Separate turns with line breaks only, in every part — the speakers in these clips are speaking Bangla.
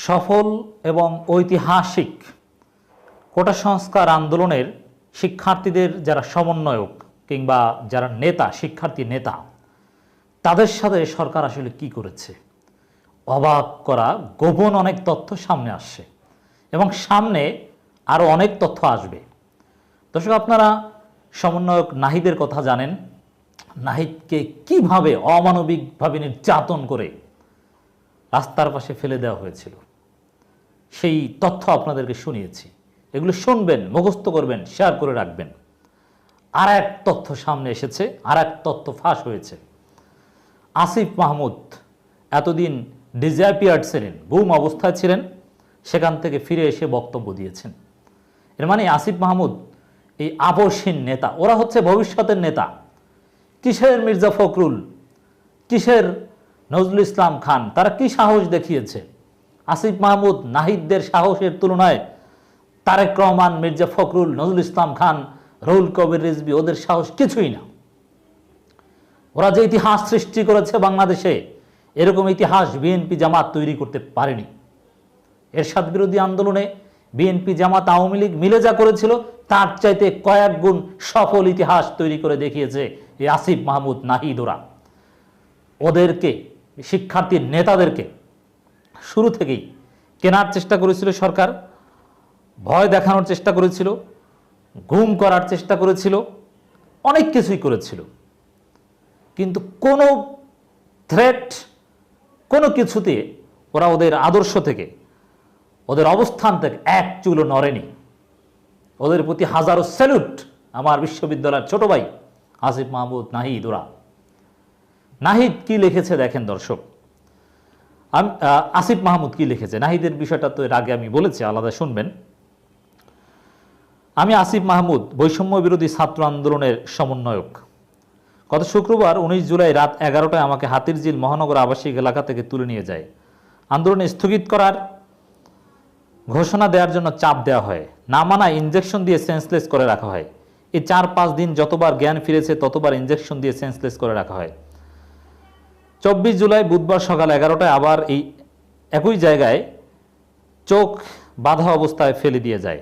সফল এবং ঐতিহাসিক কোটা সংস্কার আন্দোলনের শিক্ষার্থীদের যারা সমন্বয়ক কিংবা যারা নেতা, শিক্ষার্থী নেতা, তাদের সাথে সরকার আসলে কি করেছে? অবাক করা গোপন অনেক তথ্য সামনে আসছে এবং সামনে আরও অনেক তথ্য আসবে। দর্শক, আপনারা সমন্বয়ক নাহিদের কথা জানেন। নাহিদকে কিভাবে অমানবিকভাবে নির্যাতন করে রাস্তার পাশে ফেলে দেওয়া হয়েছিল, সেই তথ্য আপনাদেরকে শুনিয়েছি। এগুলো শুনবেন, মুখস্থ করবেন, শেয়ার করে রাখবেন। আর এক তথ্য সামনে এসেছে, আর এক তথ্য ফাঁস হয়েছে। আসিফ মাহমুদ এতদিন ডিসঅ্যাপিয়ার্ড ছিলেন, গুম অবস্থায় ছিলেন, সেখান থেকে ফিরে এসে বক্তব্য দিয়েছেন। এর মানে আসিফ মাহমুদ এই আপসহীন নেতা, ওরা হচ্ছে ভবিষ্যতের নেতা। কিসের মির্জা ফখরুল, কিসের নজরুল ইসলাম খান, তারা কি সাহস দেখিয়েছে? আসিফ মাহমুদ নাহিদদের সাহসের তুলনায় তারেক রহমান, মির্জা ফখরুল, নজরুল ইসলাম খান, রুহুল কবির রিজভী, ওদের সাহস কিছুই না। ওরা যে ইতিহাস সৃষ্টি করেছে বাংলাদেশে, এরকম ইতিহাস বিএনপি জামাত তৈরি করতে পারেনি। এরশাদ বিরোধী আন্দোলনে বিএনপি জামাত আওয়ামী লীগ মিলে যা করেছিল, তার চাইতে কয়েক গুণ সফল ইতিহাস তৈরি করে দেখিয়েছে এই আসিফ মাহমুদ, নাহিদ। ওরা ওদেরকে, শিক্ষার্থীর নেতাদেরকে শুরু থেকেই কেনার চেষ্টা করেছিল সরকার, ভয় দেখানোর চেষ্টা করেছিল, গুম করার চেষ্টা করেছিল, অনেক কিছুই করেছিল। কিন্তু কোনো থ্রেট, কোনো কিছুতে ওরা ওদের আদর্শ থেকে, ওদের অবস্থান থেকে এক চুলও নড়েনি। ওদের প্রতি হাজারো স্যালুট আমার বিশ্ববিদ্যালয়ের ছোট ভাই আসিফ মাহমুদ, নাহিদ। ওরা নাহিদ কি লিখেছে দেখেন দর্শক। আসিফ মাহমুদ কি লিখেছে, নাহিদের বিষয়টা তো এর আগে আমি বলেছি, আলাদা শুনবেন। আমি আসিফ মাহমুদ, বৈষম্য বিরোধী ছাত্র আন্দোলনের সমন্বয়ক। গত শুক্রবার 19 জুলাই রাত 11টায় আমাকে হাতিরঝিল মহানগর আবাসিক এলাকা থেকে তুলে নিয়ে যায়। আন্দোলন স্থগিত করার ঘোষণা দেওয়ার জন্য চাপ দেওয়া হয়। না মানায় ইনজেকশন দিয়ে সেন্সলেস করে রাখা হয়। এই 4-5 দিন যতবার জ্ঞান ফিরেছে ততবার ইনজেকশন দিয়ে সেন্সলেস করে রাখা হয়। 24 জুলাই বুধবার সকাল 11টায় আবার এই একই জায়গায় চোখ বাঁধা অবস্থায় ফেলে দিয়ে যায়।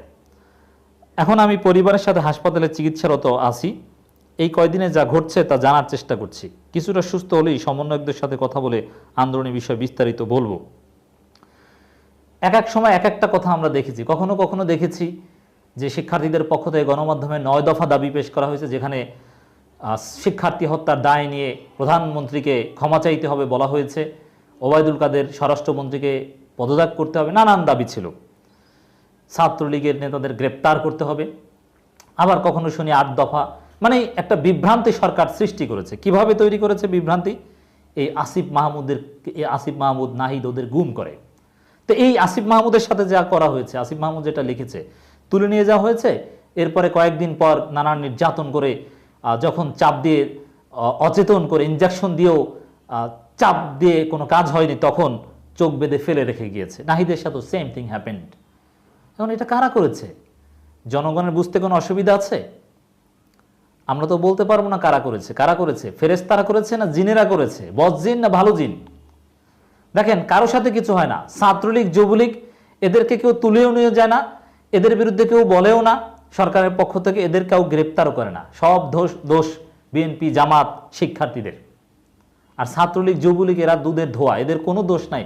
এখন আমি পরিবারের সাথে হাসপাতালে চিকিৎসারত আছি। এই কয়দিনে যা ঘটছে তা জানার চেষ্টা করছি। কিছুটা সুস্থ হলেই সমন্বয়কদের সাথে কথা বলে আন্দোলনের বিষয়ে বিস্তারিত বলবো। এক এক সময় এক একটা কথা আমরা দেখেছি। কখনো কখনো দেখেছি যে শিক্ষার্থীদের পক্ষ থেকে গণমাধ্যমে 9 দফা দাবি পেশ করা হয়েছে, যেখানে শিক্ষার্থী হত্যার দায় নিয়ে প্রধানমন্ত্রীকে ক্ষমা চাইতে হবে বলা হয়েছে, ওবায়দুল কাদের স্বরাষ্ট্রমন্ত্রীকে পদত্যাগ করতে হবে, নানান দাবি ছিল। ছাত্রলীগের নেতাদের গ্রেপ্তার করতে হবে। আবার কখনো শুনি 8 দফা। মানে একটা বিভ্রান্তি সরকার সৃষ্টি করেছে। কিভাবে তৈরি করেছে বিভ্রান্তি? এই আসিফ মাহমুদ, নাহিদ ওদের গুম করে। তো এই আসিফ মাহমুদের সাথে যা করা হয়েছে, আসিফ মাহমুদ যেটা লিখেছে, তুলে নিয়ে যাওয়া হয়েছে। এরপরে কয়েকদিন পর নানান নির্যাতন করে, যখন চাপ দিয়ে অচেতন করে ইনজেকশন দিয়েও চাপ দিয়ে কোনো কাজ হয়নি, তখন চোখ বেঁধে ফেলে রেখে গিয়েছে। নাহিদের সাথেও সেম থিং হ্যাপেন্ড। এখন এটা কারা করেছে? জনগণের বুঝতে কোনো অসুবিধা আছে? আমরা তো বলতে পারবো না কারা করেছে। কারা করেছে? ফেরেশতারা করেছে না জিনেরা করেছে? বদজিন না ভালো জিন? দেখেন, কারো সাথে কিছু হয় না। ছাত্রলীগ, যুবলীগ, এদেরকে কেউ তুলেও নিয়ে যায় না, এদের বিরুদ্ধে কেউ বলেও না সরকারের পক্ষ থেকে, এদের কেউ গ্রেপ্তারও করে না। সব দোষ বিএনপি, জামাত, শিক্ষার্থীদের। আর ছাত্রলীগ, যুবলীগ এরা দুধের ধোয়া, এদের কোনো দোষ নাই।